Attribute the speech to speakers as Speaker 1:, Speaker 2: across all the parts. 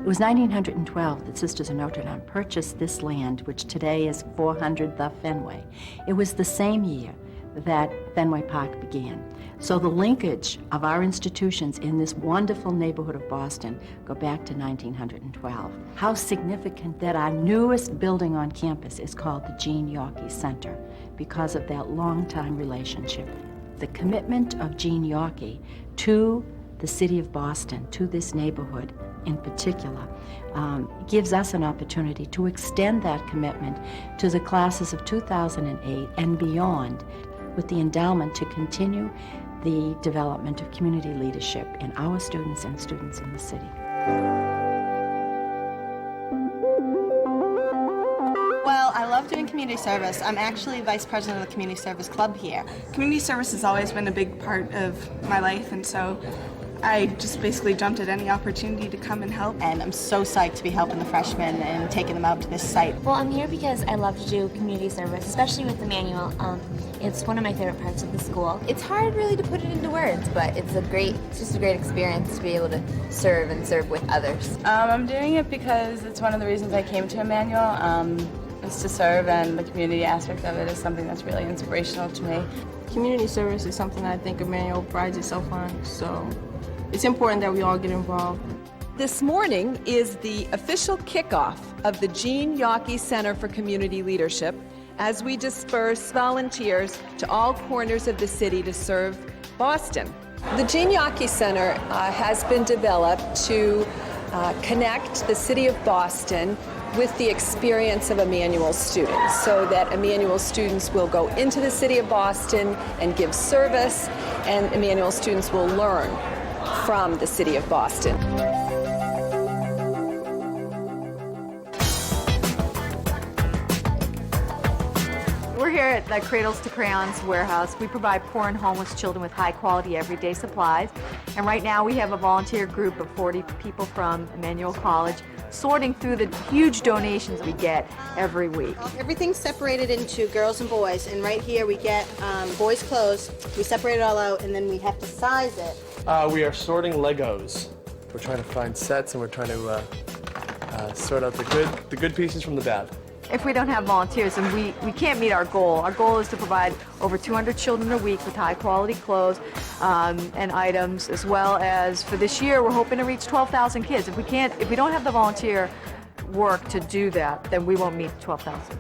Speaker 1: It was 1912 that Sisters of Notre Dame purchased this land, which today is 400 the Fenway. It was the same year that Fenway Park began. So the linkage of our institutions in this wonderful neighborhood of Boston go back to 1912. How significant that our newest building on campus is called the Jean Yawkey Center because of that long-time relationship. The commitment of Jean Yawkey to the city of Boston, to this neighborhood in particular, gives us an opportunity to extend that commitment to the classes of 2008 and beyond, with the endowment to continue the development of community leadership in our students and students in the city.
Speaker 2: Well, I love doing community service. I'm actually vice president of the community service club here.
Speaker 3: Community service has always been a big part of my life, and so I just basically jumped at any opportunity to come and help.
Speaker 2: And I'm so psyched to be helping the freshmen and taking them out to this site.
Speaker 4: Well, I'm here because I love to do community service, especially with Emmanuel. It's one of my favorite parts of the school. It's hard really to put it into words, but it's just a great experience to be able to serve and serve with others.
Speaker 5: I'm doing it because it's one of the reasons I came to Emmanuel. Is to serve, and the community aspect of it is something that's really inspirational to me.
Speaker 6: Community service is something I think Emmanuel prides itself on, so it's important that we all get involved.
Speaker 7: This morning is the official kickoff of the Jean Yawkey Center for Community Leadership as we disperse volunteers to all corners of the city to serve Boston. The Jean Yawkey Center has been developed to connect the city of Boston with the experience of Emmanuel students, so that Emmanuel students will go into the city of Boston and give service, and Emmanuel students will learn from the city of Boston.
Speaker 8: We're here at the Cradles to Crayons warehouse. We provide poor and homeless children with high-quality everyday supplies. And right now we have a volunteer group of 40 people from Emmanuel College sorting through the huge donations we get every week.
Speaker 2: Everything's separated into girls and boys, and right here we get boys' clothes. We separate it all out, and then we have to size it.
Speaker 9: We are sorting Legos. We're trying to find sets, and we're trying to sort out the good pieces from the bad.
Speaker 8: If we don't have volunteers, then we can't meet our goal. Our goal is to provide over 200 children a week with high-quality clothes and items, as well as for this year, we're hoping to reach 12,000 kids. If we don't have the volunteer work to do that, then we won't meet 12,000.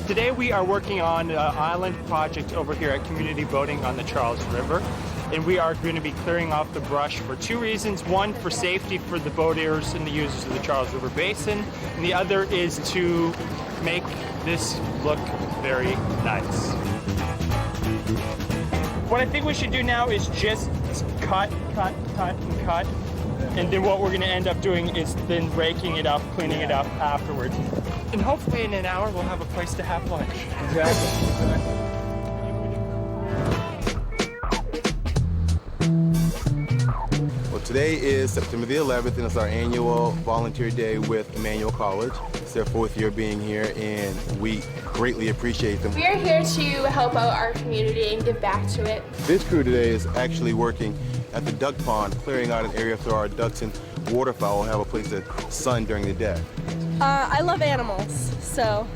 Speaker 10: Today we are working on an island project over here at Community Boating on the Charles River. And we are going to be clearing off the brush for two reasons. One, for safety for the boaters and the users of the Charles River Basin. And the other is to make this look very nice. What I think we should do now is just cut, and cut. And then what we're going to end up doing is then raking it up, cleaning it up afterwards. And hopefully in an hour we'll have a place to have lunch.
Speaker 9: Exactly.
Speaker 11: Today is September the 11th, and it's our annual volunteer day with Emmanuel College. It's their 4th year being here, and we greatly appreciate them.
Speaker 12: We are here to help out our community and give back to it.
Speaker 11: This crew today is actually working at the duck pond, clearing out an area so our ducks and waterfowl have a place to sun during the day.
Speaker 13: I love animals, so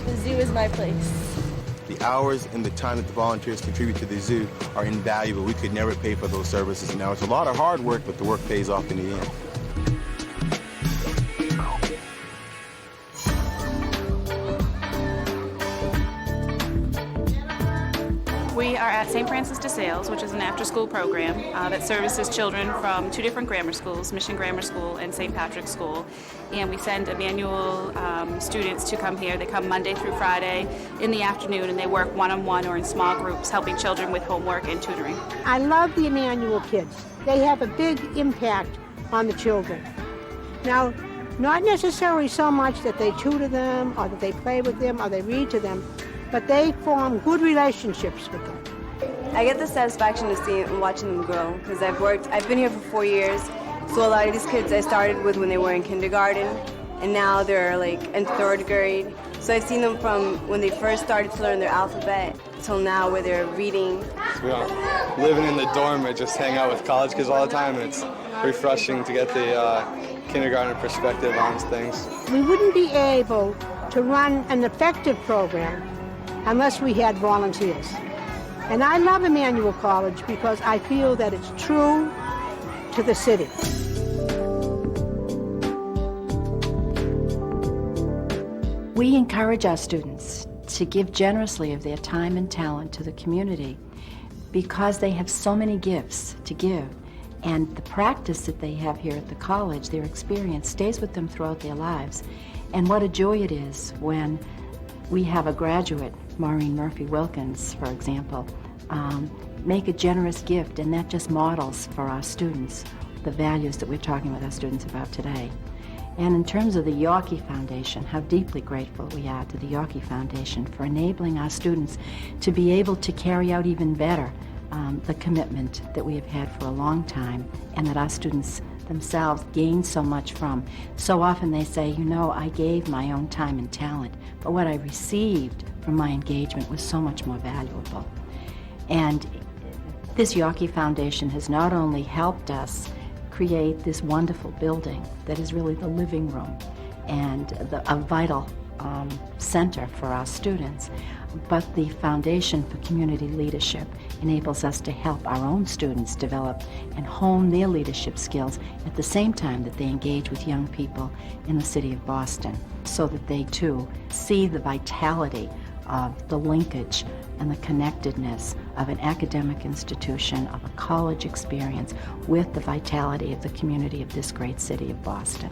Speaker 13: the zoo is my place.
Speaker 11: The hours and the time that the volunteers contribute to the zoo are invaluable. We could never pay for those services. Now, it's a lot of hard work, but the work pays off in the end.
Speaker 14: We are at St. Francis de Sales, which is an after-school program that services children from two different grammar schools, Mission Grammar School and St. Patrick's School. And we send Emmanuel students to come here. They come Monday through Friday in the afternoon, and they work one-on-one or in small groups, helping children with homework and tutoring.
Speaker 15: I love the Emmanuel kids. They have a big impact on the children. Now, not necessarily so much that they tutor them or that they play with them or they read to them, but they form good relationships with them.
Speaker 16: I get the satisfaction of seeing and watching them grow, because I've been here for 4 years, so a lot of these kids I started with when they were in kindergarten, and now they're like in 3rd grade. So I've seen them from when they first started to learn their alphabet till now where they're reading.
Speaker 9: Living in the dorm or just hang out with college kids all the time, it's refreshing to get the kindergarten perspective on things.
Speaker 15: We wouldn't be able to run an effective program unless we had volunteers. And I love Emmanuel College because I feel that it's true to the city.
Speaker 1: We encourage our students to give generously of their time and talent to the community because they have so many gifts to give. And the practice that they have here at the college, their experience, stays with them throughout their lives. And what a joy it is when we have a graduate, Maureen Murphy-Wilkins, for example, make a generous gift, and that just models for our students the values that we're talking with our students about today. And in terms of the Yawkey Foundation, how deeply grateful we are to the Yawkey Foundation for enabling our students to be able to carry out even better the commitment that we have had for a long time, and that our students themselves gain so much from. So often they say, you know, I gave my own time and talent, but what I received from my engagement was so much more valuable. And this Yawkey Foundation has not only helped us create this wonderful building that is really the living room and a vital center for our students, but the Foundation for Community Leadership enables us to help our own students develop and hone their leadership skills at the same time that they engage with young people in the city of Boston, so that they too see the vitality of the linkage and the connectedness of an academic institution, of a college experience, with the vitality of the community of this great city of Boston.